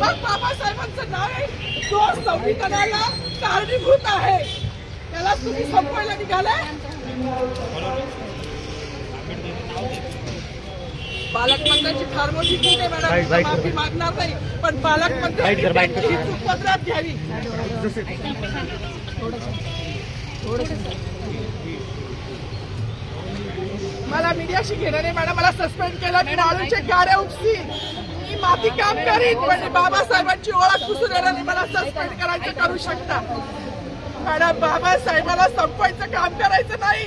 मग बाबासाहेबांचं नाव आहे तो संविधानाला कारणीभूत आहे, त्याला तुम्ही संपवायला निघालाय. पालकमंत्र्यांची फार मोठी चूक आहे मॅडम, माफी मागणार नाही, पण पालकमंत्र्यांची चूक पदरात घ्यावी. मला मीडियाशी घेणं नाही मॅडम, मला सस्पेंड केलं, मी वाळूचे गाड्या उपसी, मी माती काम करीन, म्हणजे बाबासाहेबांची ओळख पुसून येणार नाही, मला सस्पेंड करायचं करू शकता मॅडम. बाबासाहेबाला संपवायचं काम करायचं नाही.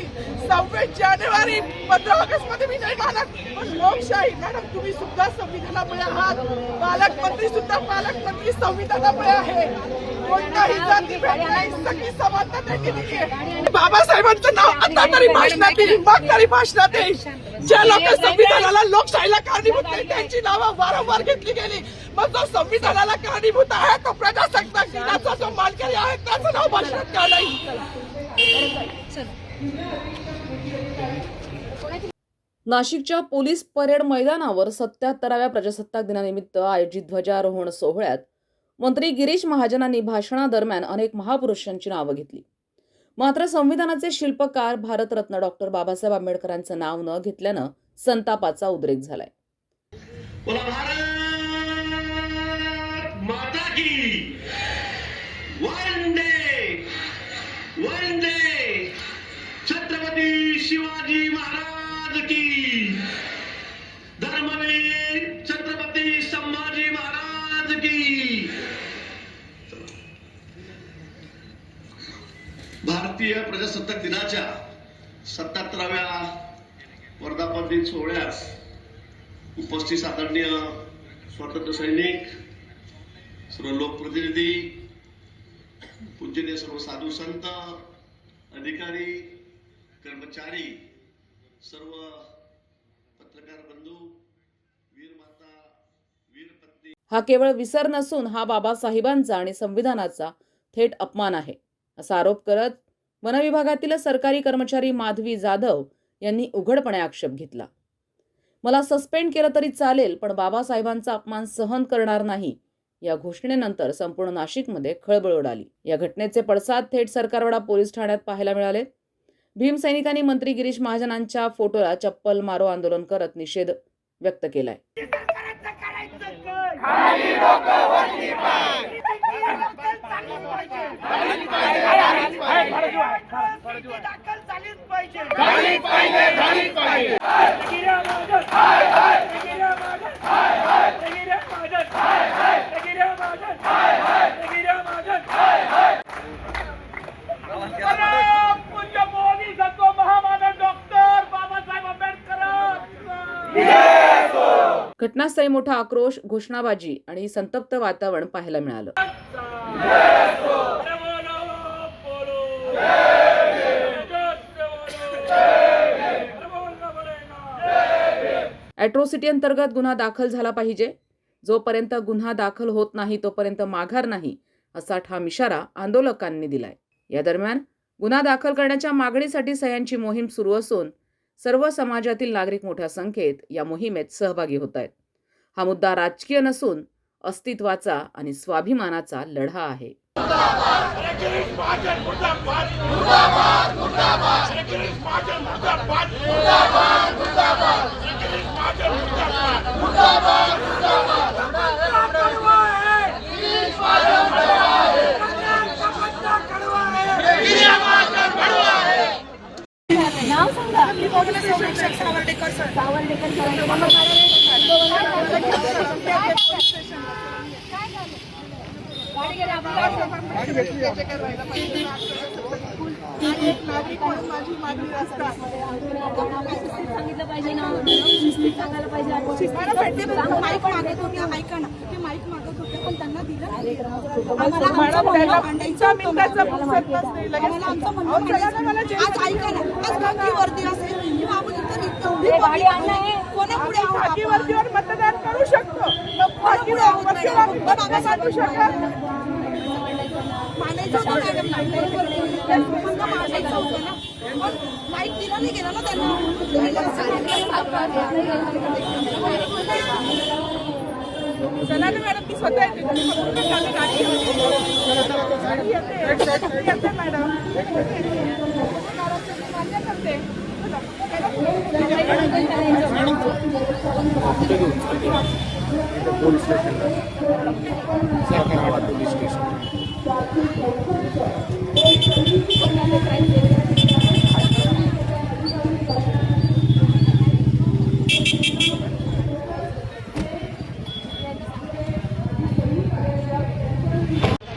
26 जानेवारी 15 ऑगस्ट मध्ये मी नाही मानत, पण लोकशाही मॅडम तुम्ही सुद्धा संविधानामुळे आहात, पालकमंत्री सुद्धा पालकमंत्री संविधानामुळे आहे. कोणताही जातीभेद नाही, सगळी समानता त्यांनी दिली आहे. बाबासाहेबांचं नाव आता तरी भाषणात येईल, मग तरी भाषणात येईल. ज्या लोक संविधानाला लोकशाहीला कारणीभूत नाही त्यांची नावं वारंवार घेतली गेली, मग जो संविधानाला कारणीभूत आहे तो प्रजासत्ताक दिनाचा जो मानकरी आहे त्याचं नाव भाषणात का नाही. नाशिकच्या पोलीस परेड मैदानावर 77व्या प्रजासत्ताक दिनानिमित्त आयोजित ध्वजारोहण सोहळ्यात मंत्री गिरीश महाजनांनी भाषणादरम्यान अनेक महापुरुषांची नावं घेतली. मात्र संविधानाचे शिल्पकार भारतरत्न डॉक्टर बाबासाहेब आंबेडकरांचं नाव न घेतल्यानं संतापाचा उद्रेक झालाय. माता की वंदे वंदे छत्रपती शिवाजी महाराज की, धर्मवीर छत्रपती संभाजी महाराज की. भारतीय प्रजासत्ताक दिनाच्या 77व्या वर्धापन दिन सोहळ्यास उपस्थित आदरणीय स्वातंत्र्य सैनिक, सर्व लोकप्रतिनिधी, पूजनीय सर्व साधू संत, अधिकारी, कर्मचारी, सर्व पत्रकार बंधू, वीर माता, वीर पत्नी. हा केवळ विसर नसून हा बाबासाहेबांचा आणि संविधानाचा थेट अपमान आहे, असा आरोप करत वनविभागातील सरकारी कर्मचारी माधवी जाधव यांनी उघडपणे आक्षेप घेतला. मला सस्पेंड केलं तरी चालेल, पण बाबासाहेबांचा अपमान सहन करणार नाही, या घोषणेनंतर संपूर्ण नाशिकमध्ये खळबळ उडाली. या घटनेचे पडसाद थेट सरकारवाडा पोलीस ठाण्यात पाहायला मिळाले. भीमसैनिकांनी मंत्री गिरीश महाजनांच्या फोटोला चप्पल मारो आंदोलन करत निषेध व्यक्त केलाय. घटनास्थळी मोठा आक्रोश, घोषणाबाजी आणि संतप्त वातावरण पाहायला मिळालं. ॲट्रॉसिटी अंतर्गत गुन्हा दाखल झाला पाहिजे. जोपर्यंत गुन्हा दाखल होत नाही तोपर्यंत माघार नाही, असा ठाम इशारा आंदोलकांनी दिलाय. या दरम्यान गुन्हा दाखल करण्याच्या मागणीसाठी सह्यांची मोहीम सुरू असून सर्व समाजातील नागरिक मोठ्या संख्येत या मोहिमेत सहभागी होत आहेत. हा मुद्दा राजकीय नसून अस्तित्वाचा आणि स्वाभिमानाचा लढा आहे. नाव सांगा. सावर्डेकर सर. सावर्डेकर माझी मागणी असतात सांगितलं पाहिजे ना, सांगायला पाहिजे. माईक मागत होते, ऐका ना, ते माईक मागत होते पण त्यांना दिलं. आज ऐका ना, आज खाकी वर्दी असेल किंवा आपण इतर खाकी वर्दीवर मतदान करू शकतो, बाबासाहेब शकत मानायचं होतं ना, माईक दिला नाही गेला ना त्यांना. चला ना मॅडम, मी स्वतः येते. तुम्ही पकडून नका, मी गाडी घेऊन येते. गाडी येते मॅडम. मान्य करते. पोलीस स्टेशन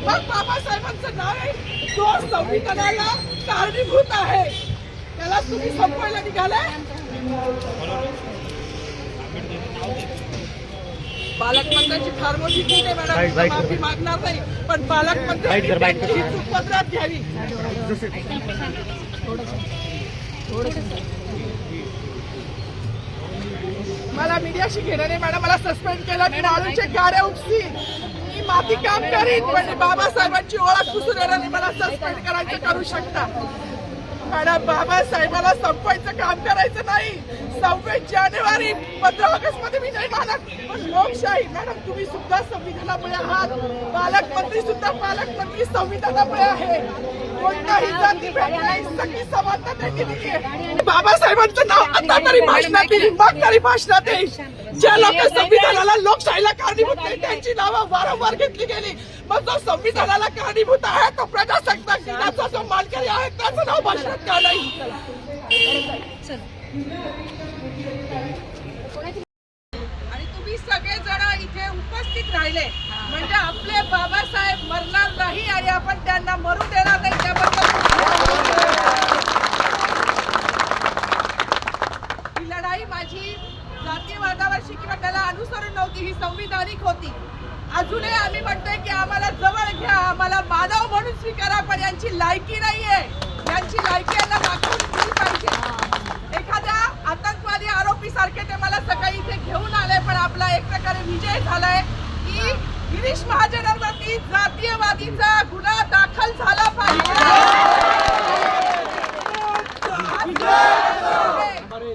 मग बाबासाहेबांचं नाव आहे, तो संविधानाला कारणीभूत आहे, त्याला तुम्ही संपवायला निघालाय. पालकमंत्र्यांची फार मोठी चूक आहे मॅडम, माफी मागणार नाही, पण पालकमंत्र्यांची ही चूक पदरात घ्यावी. मला मीडियाशी घेणं नाही मॅडम, मला सस्पेंड केलं, मी वाळूचे गाडे उपसी, मी माती काम करीन, पण बाबासाहेबांची ओळख पुसून येणार नाही. मला सस्पेंड करायचं करू शकता मॅडम. बाबासाहेबाला संपवायचं काम करायचं नाही. 26 जानेवारी 15 ऑगस्ट मध्ये मी नाही मानत, पण लोकशाही मॅडम, तुम्ही सुद्धा संविधानामुळे आहात, पालकमंत्री सुद्धा पालकमंत्री संविधानामुळे आहे. कोणताही जातीभेद नाही, सगळी समानता त्यांनी दिली आहे. बाबासाहेबांचं नाव आता तरी भाषणात येईल, मग तरी भाषणात येईल. ज्या लोक संविधानाला लोकशाहीला कारणीभूत नाही, त्यांची नावं वारंवार घेतली गेली. मग जो संविधानाला कारणीभूत आहे, तो प्रजासत्ताक दिनाचा जो मानकरी आहे, त्याचं नाव भाषणात का नाही? आणि तुम्ही सगळेजण इथे उपस्थित राहिले म्हणजे आपले बाबासाहेब मरणार नाही आणि आपण त्यांना मरू देणार नाही, त्याबद्दल ही लढाई माझी जातीवादावरची किंवा त्याला अनुसरून नव्हती, ही संविधानिक होती. अजूनही आम्ही म्हणतोय की आम्हाला जवळ घ्या, आम्हाला मानव म्हणून स्वीकारा, पण यांची लायकी नाहीये. यांची लायकी यांना दाखवून दिली पाहिजे. एखाद्या आतंकवादी आरोपी सारखे ते मला सकाळी इथे घेऊन आले, पण आपला एक प्रकारे विजय झालाय की गिरीश महाजनांवरती जातीयवादीचा गुन्हा दाखल झाला पाहिजे.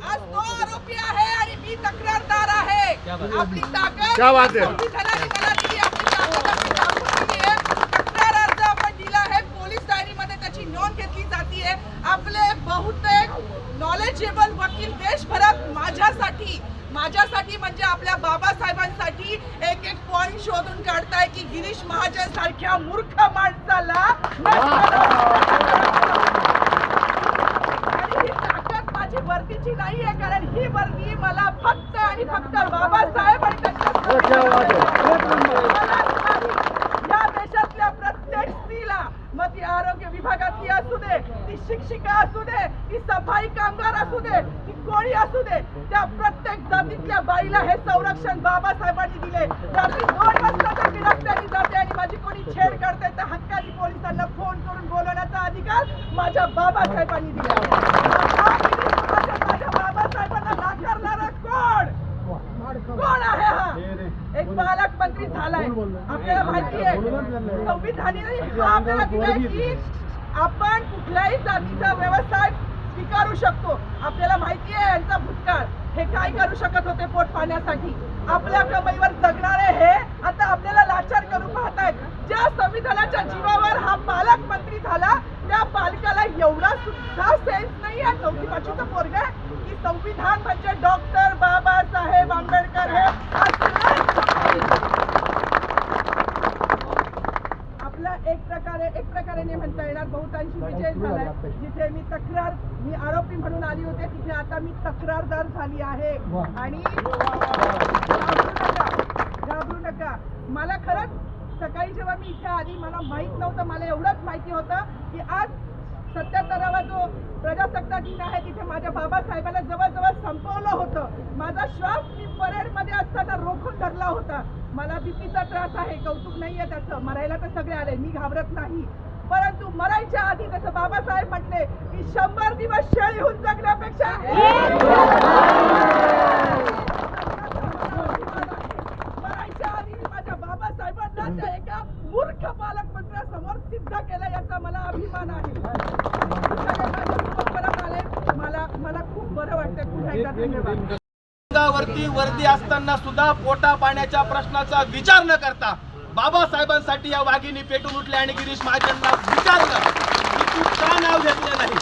आज तो आरोपी आहे आणि मी तक्रारदार आहे. आपली ताकद संविधानाने मला दिली, आपली ताकद आम्ही दाखवून दिली आहे. तक्रार अर्ज आपण दिला आहे, पोलीस डायरीमध्ये त्याची नोंद घेतली जाते. आपले बहुतेक नॉलेजेबल वकील देशभरात माझ्यासाठी म्हणजे आपल्या बाबासाहेबांसाठी एक एक पॉइंट शोधून काढताय की गिरीश महाजन सारख्या मूर्ख माणसाला माझी वर्दीची नाही आहे, कारण ही वर्दी मला फक्त आणि फक्त बाबासाहेब आणि या देशातल्या प्रत्येक स्त्रीला, मग ती आरोग्य विभागातली असू दे, ती शिक्षिका असू दे, ती सफाई कामगार असू दे, ती कोणी असू दे, त्या प्रत्येक जातीतल्या बाईला हे संरक्षण बाबासाहेबांनी दिले. रात्री 2 वाजता मी रस्त्याने जाते आणि माझी कोणी छेड करते तर हक्कानी पोलिसांना फोन करून बोलवण्याचा अधिकार माझ्या बाबासाहेबांनी दिला. माझ्या बाबासाहेबांना नाकारणारा कोण आहे? हा एक पालकमंत्री झालाय. आपल्याला माहिती आहे संविधानाने आपल्याला दिलंय की आपण कुठल्याही जातीचा व्यवसाय स्वीकारू शकतो. आपल्याला माहिती आहे यांचा भूतकाळ, हे काय करू शकत होते पोट पाण्यासाठी. आपल्या कमाईवर जगणारे हे आता आपल्याला लाचार करू पाहतायत. ज्या संविधानाच्या जीवावर हा पालकमंत्री झाला, त्या पालकाला एवढा सुद्धा सेन्स नाही आहे, 4थी 5वीचा पोरगा, की संविधान म्हणजे डॉक्टर बाबासाहेब आंबेडकर हे आपला एक प्रकारे नाही म्हणता येणार, बहुतांशी विजय झालाय. जिथे मी आरोपी म्हणून आली होते, तिथे आता मी तक्रारदार झाली आहे. आणि घाबरू नका. मला खरंच सकाळी जेव्हा मी इथे आली, मला माहित नव्हतं, मला एवढंच माहिती होतं की आज 77वा जो प्रजासत्ताक दिन आहे, तिथे माझ्या बाबासाहेबांना जवळजवळ संपवलं होतं. माझा श्वास मी परेडमध्ये असताना रोखून धरला होता. मला बीपीचा त्रास आहे, कौतुक नाहीये त्याचं, मरायला तर सगळे आले, मी घाबरत नाही. परंतु मरायच्या आधी जसं बाबासाहेब म्हटले की 100 दिवस शेळी होऊन जगण्यापेक्षा मरायच्या आधी माझ्या बाबासाहेबांना त्या एका मूर्ख पालकमंत्र्यासमोर सिद्ध केलं, याचा मला अभिमान आहे. परत आले, मला खूप बरं वाटतं. पुन्हा एकदा धन्यवाद. वरती वर्दी असताना सुद्धा पोटा पाण्याच्या प्रश्नाचा विचार न करता बाबासाहेबांसाठी या वाघिणी पेटून उठल्या आणि गिरीश महाजनला विचारलं की तू का नाव घेतलं नाही.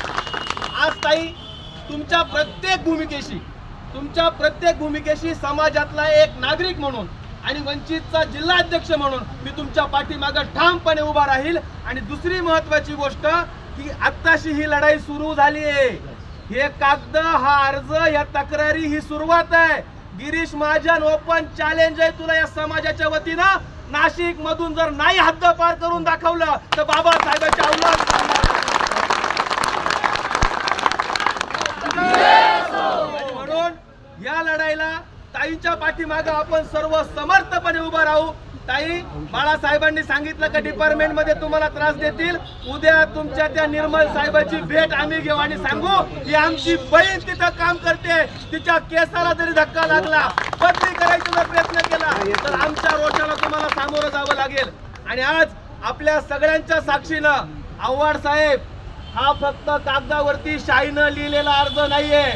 आज ताई तुमच्या प्रत्येक भूमिकेशी समाजातला एक नागरिक म्हणून आणि वंचितचा जिल्हाध्यक्ष म्हणून मी तुमच्या पाठीमागे ठामपणे उभा राहील. आणि दुसरी महत्वाची गोष्ट की आत्ताशी ही लढाई सुरू झाली आहे. हे कागद, हा अर्ज, या तक्रारी ही सुरुवात आहे. गिरीश महाजन ओपन चॅलेंज आहे तुला या समाजाच्या वतीनं. नाशिक मधून जर नाही हद्द पार करून दाखवलं तर बाबासाहेबांच्या अवलाद म्हणून या लढाईला ताईंच्या पाठीमागे आपण सर्व समर्थपणे उभं राहू. ताई, बाळासाहेबांनी सांगितलं की डिपार्टमेंट मध्ये तुम्हाला त्रास देतील. उद्या तुमच्या त्या निर्मल साहेबांची भेट आम्ही घेऊ आणि सांगू की आमची बहीण तिथं काम करते, तिच्या केसाला जरी धक्का लागला, बदली करायचा जर प्रयत्न केला तर आमच्या रोषाला तुम्हाला सामोरं जावं लागेल. आणि आज आपल्या सगळ्यांच्या साक्षीनं आव्हाड साहेब, हा फक्त कागदावरती शाईनं लिहिलेला अर्ज नाहीये.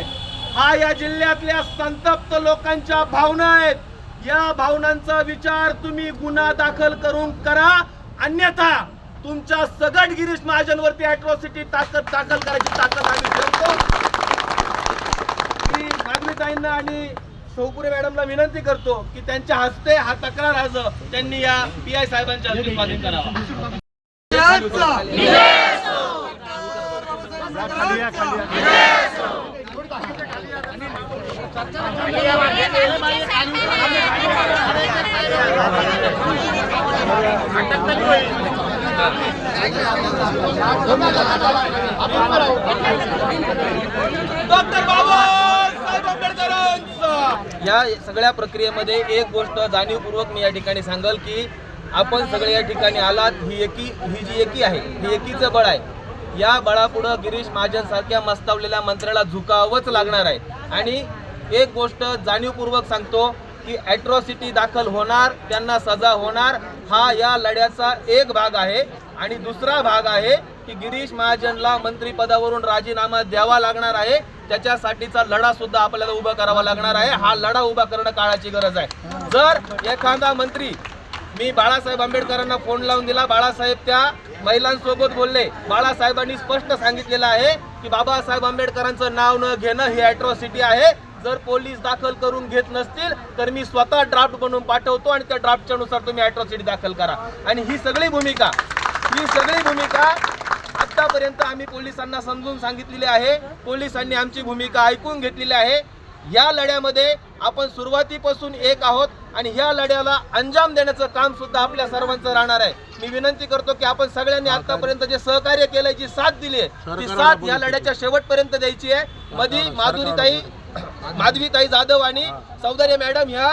हा या जिल्ह्यातल्या संतप्त लोकांच्या भावना आहेत. या भावनांचा विचार तुम्ही गुन्हा दाखल करून करा, अन्यथा तुमच्या सगट गिरीश महाजनवरती अॅट्रॉसिटी दाखल करायची ताकद आम्ही ठेवतो. मी मागणीताईंना आणि शौपुरे मॅडमला विनंती करतो की त्यांच्या हस्ते हा तक्रार अर्ज त्यांनी या PI साहेबांच्या हस्ते स्वाधीन करावा. डॉक्टर बाबासाहेब आंबेडकरांचं या सगळ्या प्रक्रियेमध्ये एक गोष्ट जाणीवपूर्वक मी या ठिकाणी सांगेल की आपण सगळे या ठिकाणी आलात, ही जी एकी आहे, ही एकीचं बळ आहे. या बळापुढं गिरीश महाजन सारख्या मस्तावलेल्या मंत्र्याला झुकावंच लागणार आहे. आणि एक गोष्ट जाणीवपूर्वक सांगतो की अॅट्रॉसिटी दाखल होणार, त्यांना सजा होणार, हा या लढ्याचा एक भाग आहे. आणि दुसरा भाग आहे की गिरीश महाजनला मंत्रिपदावरून राजीनामा द्यावा लागणार आहे. त्याच्यासाठीचा लढा सुद्धा आपल्याला उभा करावा लागणार आहे. हा लढा उभा करणं काळाची गरज आहे. जर एखादा मंत्री, मी बाळासाहेब आंबेडकरांना फोन लावून दिला, बाळासाहेब त्या महिलांसोबत बोलले, बाळासाहेबांनी स्पष्ट सांगितलेलं आहे की बाबासाहेब आंबेडकरांचं नाव न घेणं ही अॅट्रॉसिटी आहे. जर पोलीस दाखल करून घेत नसतील तर मी स्वतः ड्राफ्ट बनवून पाठवतो आणि त्या ड्राफ्टच्या नुसार तुम्ही अॅट्रॉसिटी दाखल करा. आणि ही सगळी भूमिका आतापर्यंत आम्ही पोलिसांना समजून सांगितलेली आहे. पोलिसांनी आमची भूमिका ऐकून घेतलेली आहे. या लढ्यामध्ये आपण सुरुवातीपासून एक आहोत आणि या लढ्याला अंजाम देण्याचं काम सुद्धा आपल्या सर्वांचं राहणार आहे. मी विनंती करतो की आपण सगळ्यांनी आतापर्यंत जे सहकार्य केलंय, जी साथ दिली आहे, ती साथ या लढ्याच्या शेवटपर्यंत द्यायची आहे. मध्ये माधवीताई जाधव आणि चौधरी मॅडम ह्या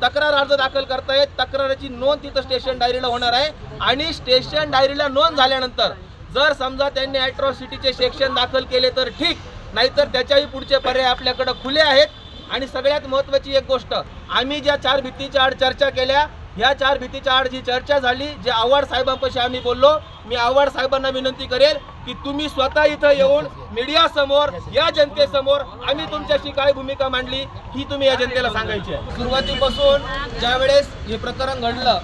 तक्रार अर्ज दाखल करतायत. तक्राराची नोंद तिथं स्टेशन डायरीला होणार आहे. आणि स्टेशन डायरीला नोंद झाल्यानंतर जर समजा त्यांनी अॅट्रॉसिटीचे सेक्शन दाखल केले तर ठीक, नाहीतर त्याच्याही पुढचे पर्याय आपल्याकडे खुले आहेत. आणि सगळ्यात महत्त्वाची एक गोष्ट, आम्ही ज्या 4 भित्तीच्या आड चर्चा केल्या, ह्या 4 भित्तीच्या आड जी चर्चा झाली, जे आव्हाड साहेबांपाशी आम्ही बोललो, मी आव्हाड साहेबांना विनंती करेल की तुम्ही स्वतः इथं येऊन मीडिया समोर, या जनतेसमोर आम्ही तुमच्याशी काय भूमिका मांडली ही तुम्ही या जनतेला सांगायची आहे. सुरुवातीपासून ज्या वेळेस हे प्रकरण घडलं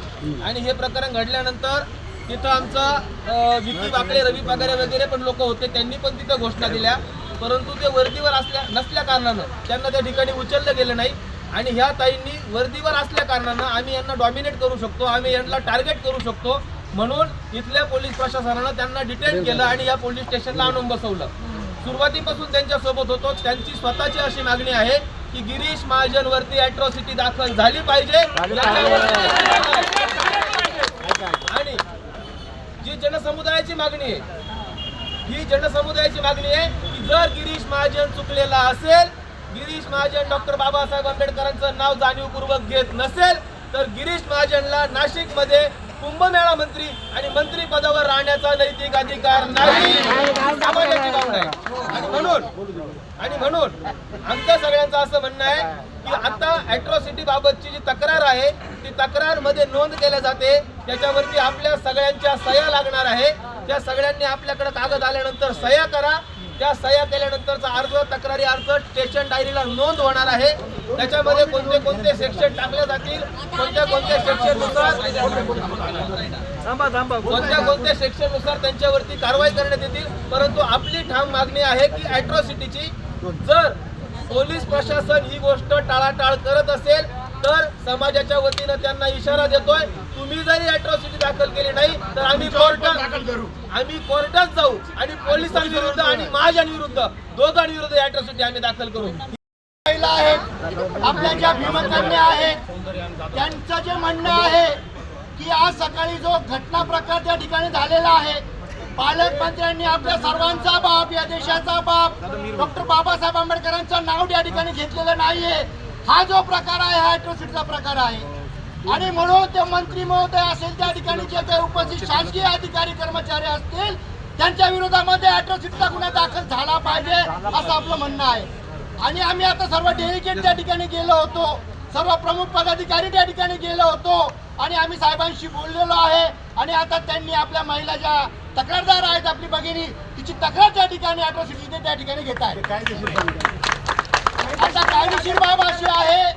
आणि हे प्रकरण घडल्यानंतर तिथं आमचा विकी वाकडे, रवी पगारे वगैरे पण लोक होते, त्यांनी पण तिथं घोषणा दिल्या. परंतु ते वर्दीवर नसल्या कारणानं त्यांना त्या ठिकाणी उचललं गेलं नाही. आणि ह्या ताईंनी वर्दीवर असल्या कारणानं आम्ही यांना डॉमिनेट करू शकतो, आम्ही यांना टार्गेट करू शकतो, म्हणून इथल्या पोलीस प्रशासनानं त्यांना डिटेन केलं आणि या पोलीस स्टेशनला आणून बसवलं. सुरुवातीपासून त्यांच्यासोबत होतो. त्यांची स्वतःची अशी मागणी आहे की गिरीश महाजनवरती अॅट्रॉसिटी दाखल झाली पाहिजे. आणि जी जनसमुदायाची मागणी आहे, ही जनसमुदायाची मागणी आहे की जर गिरीश महाजन चुकलेला असेल, गिरीश महाजन डॉक्टर बाबासाहेब आंबेडकरांचं नाव जाणीवपूर्वक घेत नसेल तर गिरीश महाजनला नाशिकमध्ये कुंभमेळा मंत्री आणि मंत्री पदावर राहण्याचा नैतिक अधिकार नाही, समाजाची भावना आहे. आणि म्हणून आमच्या सगळ्यांचं असं म्हणणं आहे की आता अॅट्रॉसिटी बाबतची जी तक्रार आहे ती तक्रार मध्ये नोंद केल्या जाते, त्याच्यावरती आपल्या सगळ्यांच्या सह्या लागणार आहे. त्या सगळ्यांनी आपल्याकडे कागद आल्यानंतर सह्या करा. त्या सह्या केल्यानंतरचा अर्ज, तक्रारी अर्ज स्टेशन डायरीला नोंद होणार आहे. त्याच्यामध्ये कोणते कोणते सेक्शन टाकले जातील, कोणत्या कोणत्या सेक्शननुसार त्यांच्यावरती कारवाई करण्यात येतील. परंतु आपली ठाम मागणी आहे की अॅट्रॉसिटीची जर पोलीस प्रशासन ही गोष्ट टाळाटाळ करत असेल तर समाजाच्या वतीनं त्यांना इशारा देतोय, तुम्ही जरी अॅट्रॉसिटी दाखल केली नाही तर आम्ही कोर्टात जाऊ आणि पोलिसांविरुद्ध आणि महाजनविरुद्ध दोघांविरुद्ध अॅट्रॉसिटी आम्ही दाखल करू. महिला आहेत, आपल्या ज्या भीमकन्या आहेत, त्यांचं जे म्हणणं आहे की आज सकाळी जो घटना प्रकार त्या ठिकाणी झालेला आहे, पालकमंत्र्यांनी आपल्या सर्वांचा बाप, या देशाचा बाप डॉक्टर बाबासाहेब आंबेडकरांचं नाव त्या ठिकाणी घेतलेलं नाहीये. हा जो प्रकार आहे हा अॅट्रॉसिटीचा प्रकार आहे आणि म्हणून ते मंत्री महोदय असेल, त्या ठिकाणी जे काही उपस्थित शासकीय अधिकारी कर्मचारी असतील त्यांच्या विरोधामध्ये अॅट्रॉसिटीचा गुन्हा दाखल झाला पाहिजे असं आपलं म्हणणं आहे. आणि आम्ही आता सर्व डेलिगेट त्या ठिकाणी गेलो होतो, सर्व प्रमुख पदाधिकारी त्या ठिकाणी गेलो होतो आणि आम्ही साहेबांशी बोललेलो आहे. आणि आता त्यांनी आपल्या महिला ज्या तक्रारदार आहेत, आपली भगिनी, तिची तक्रार त्या ठिकाणी अॅट्रॉसिटी त्या ठिकाणी घेत आहे. आता कायदेशीर बाब अशी आहे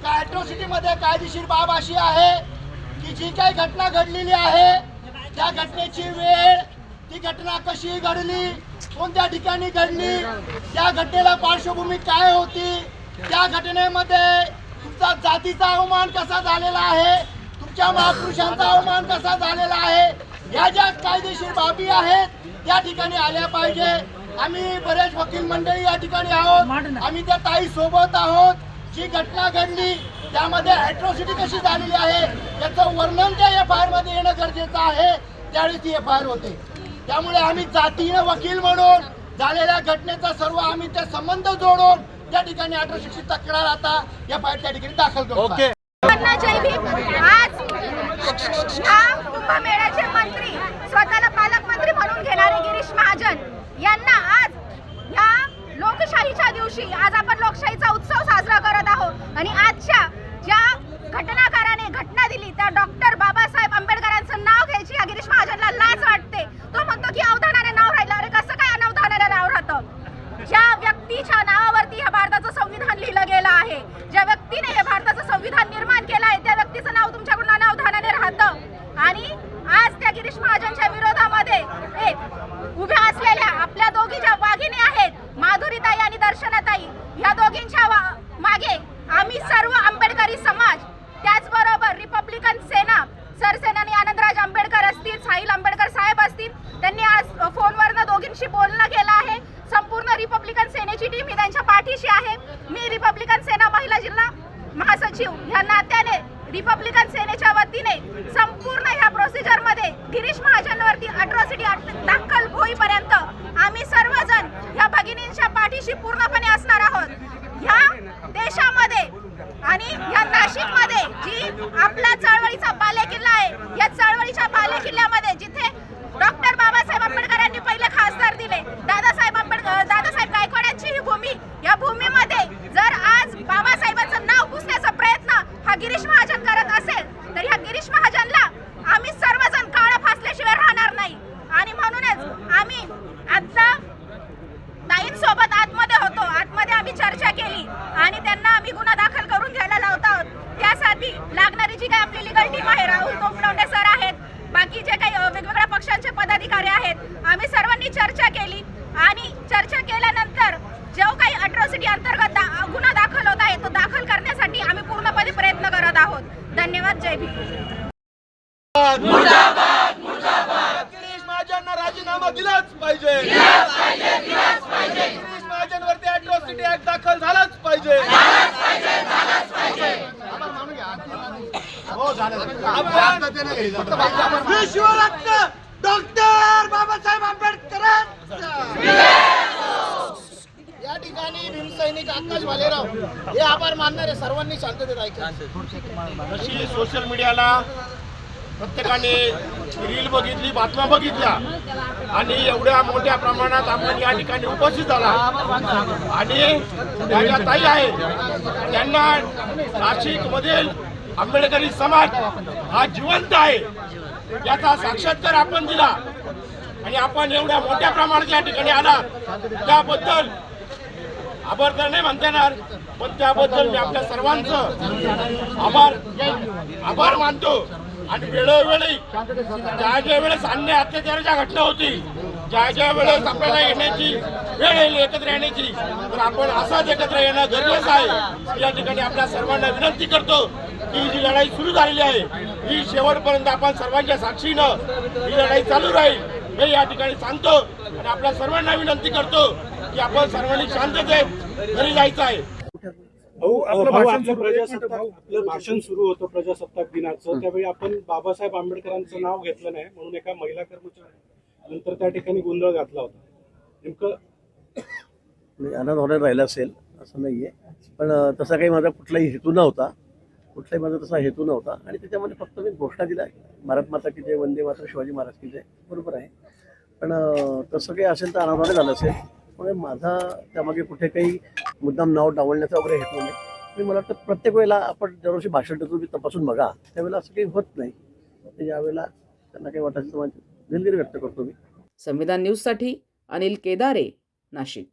का अॅट्रॉसिटीमध्ये कायदेशीर बाब अशी आहे की जी काही घटना घडलेली आहे त्या घटनेची वेळ, ती घटना कशी घडली, कोणत्या ठिकाणी घडली, त्या घटनेला पार्श्वभूमी काय होती, त्या घटनेमध्ये तुमचा जातीचा अवमान कसा झालेला आहे, तुमच्या महापुरुषांचा अवमान कसा झालेला आहे, या ज्या कायदेशीर बाबी आहेत त्या ठिकाणी आल्या पाहिजे. आम्ही बरेच वकील मंडळी या ठिकाणी आहोत, आम्ही त्या ताई सोबत आहोत. जी घटना घडली त्यामध्ये अॅट्रॉसिटी कशी झालेली आहे याचं वर्णन त्या FIR मध्ये येणं गरजेचं आहे, त्यावेळी ती FIR होते. त्यामुळे आम्ही जातीय वकील म्हणून झालेल्या घटनेचा सर्व आम्ही ते संबंध जोडून त्या ठिकाणी अॅट्रॉसिटी तक्रार आता FIR त्या ठिकाणी दाखल करतो. आज या कुंभमेळ्याचे मंत्री, स्वतःला पालकमंत्री म्हणून घेणारे गिरीश महाजन यांना आज या लोकशाहीच्या दिवशी, आज आपण लोकशाहीचा उत्सव साजरा करत आहोत आणि आजच्या ज्या घटनाकाराने घटना दिली त्या डॉक्टर बाबासाहेब आंबेडकरांचं नाव घ्यायची या गिरीश महाजनला लाज वाटते. तो म्हणतो की अवधानाने नाव राहिलं. अरे कसं काय अनवधानाने नाव राहतं? ज्या व्यक्तीच्या नावावरती हे भारताचं संविधान लिहिलं गेलं आहे, ज्या व्यक्तीने हे भारताचं संविधान निर्माण केलं आहे, त्या व्यक्तीचं नाव तुमच्याकडून अनवधानाने राहतं. आणि आज त्या गिरीश महाजनच्या विरोधामध्ये उभ्या असलेल्या आपल्या दोघी ज्या वाघिणी आहेत, माधुरीताई आणि दर्शनाताई, या दोघींच्या मागे आम्ही सर्व आंबेडकरी समाज, त्याचबरोबर रिपब्लिकन सेना, सरसेनानी आनंदराज आंबेडकर असतील, साहिल आंबेडकर साहेब असतील, त्यांनी आज फोनवरनं दोघींशी बोलणं केलं आहे. संपूर्ण रिपब्लिकन सेनेची टीम ही त्यांच्या पाठीशी आहे. मी रिपब्लिकन सेना महिला जिल्हा महासचिव या नात्याने रिपब्लिकन सेनेच्या वतीने संपूर्ण ह्या प्रोसिजरमध्ये गिरीश महाजनवरती अॅट्रॉसिटी दाखल होईपर्यंत आम्ही सर्वजण ह्या भगिनींच्या पाठीशी पूर्णपणे असणार आहोत. ह्या देशामध्ये आणि या नाशिकमध्ये जी आपला चळवळीचा बालेकिल्ला आहे, या चळवळीच्या बालेकिल्ल्यामध्ये जिथे डॉक्टर बाबासाहेब आंबेडकरांनी पहिले खासदार दिले, दादासाहेब गायकवाडांची ही भूमी, या भूमीमध्ये जर आज बाबासाहेबांचं नाव पुसण्याचा प्रयत्न हा गिरीश महाजन करत असेल तर ह्या गिरीश महाजनला आम्ही सर्वजण काळं फासल्याशिवाय राहणार नाही. आणि म्हणूनच आम्ही आता ताईंसोबत आतमध्ये होतो, आतमध्ये आम्ही चर्चा केली आणि त्यांना आम्ही गुन्हा दाखल करून घ्यायला लावत आहोत. त्यासाठी लागणारी जी काही आपली लिगल टीम आहे, राहुल तोपलवंडे सर आहेत, बाकी जे काही वेगवेगळ्या पक्षांचे पदाधिकारी आहेत, आम्ही सर्वांनी चर्चा केली आणि चर्चा केल्यानंतर जो काही अॅट्रॉसिटी अंतर्गत गुन्हा दाखल होत आहे तो दाखल करण्यासाठी आम्ही पूर्णपणे प्रयत्न करत आहोत. धन्यवाद. जय भीम. गिरीश महाजनना राजीनामा दिलाच पाहिजे. गिरीश महाजनवरती अॅट्रॉसिटी ऍक्ट दाखल झालाच पाहिजे. विश्वरत्न डॉक्टर बाबासाहेब आंबेडकर या ठिकाणी भीमसैनिक आकाश भालेराव हे आभार मानणारे सर्वांनी शांततेत ऐका. जशी सोशल मीडियाला प्रत्येकाने रील बघितली, बातम्या बघितल्या आणि एवढ्या मोठ्या प्रमाणात आपण या ठिकाणी उपस्थित झाला आणि त्या ज्या ताई आहेत त्यांना नाशिकमधील आंबेडकरी समाज हा जिवंत आहे याचा साक्षात्कार आपण दिला आणि आपण एवढ्या मोठ्या प्रमाणात या ठिकाणी आला त्याबद्दल आभार तर नाही म्हणता येणार, पण त्याबद्दल मी आपल्या सर्वांचं आभार मानतो. आणि वेळोवेळी ज्या वेळेस अन्याय अत्याचाराच्या घटना होती, ज्या वेळेस आपल्याला येण्याची वेळ येईल एकत्र येण्याची, तर आपण असाच एकत्र येणं गरजेचं आहे. या ठिकाणी आपल्या सर्वांना विनंती करतो की जी लढाई सुरू झालेली आहे ही शेवटपर्यंत आपण सर्वांच्या साक्षीनं ही लढाई चालू राहील हे या ठिकाणी सांगतो. आणि आपल्या सर्वांना विनंती करतो की आपण सर्वांनी शांततेत घरी जायचं आहे. आपलं भाषण सुरू होतं प्रजासत्ताक दिनाचं, त्यावेळी आपण बाबासाहेब आंबेडकरांचं नाव घेतलं नाही म्हणून एका महिला कर्मचारी नंतर त्या ठिकाणी गोंधळ घातला होता. नेमकं आनंद होणार राहिला असेल असं नाहीये, पण तसा काही माझा कुठलाही हेतू नव्हता. आणि त्याच्यामध्ये फक्त मी घोषणा दिल्या, भारत माता की जय, वंदे मातरम, शिवाजी महाराज की जय, बरोबर आहे. पण तसं काही असेल तर आनंदाने झालं असेल. त्यामुळे माझा त्यामागे कुठे काही मुद्दाम नाव डावलण्याचा वगैरे हेतू नाही. आणि मला वाटतं प्रत्येक वेळेला आपण दरवर्षी भाषण देतो, मी तपासून बघा, त्यावेळेला असं काही होत नाही. यावेळेला त्यांना काही वाटायचं दिलगिरी व्यक्त करतो मी. संविधान न्यूजसाठी अनिल केदारे, नाशिक.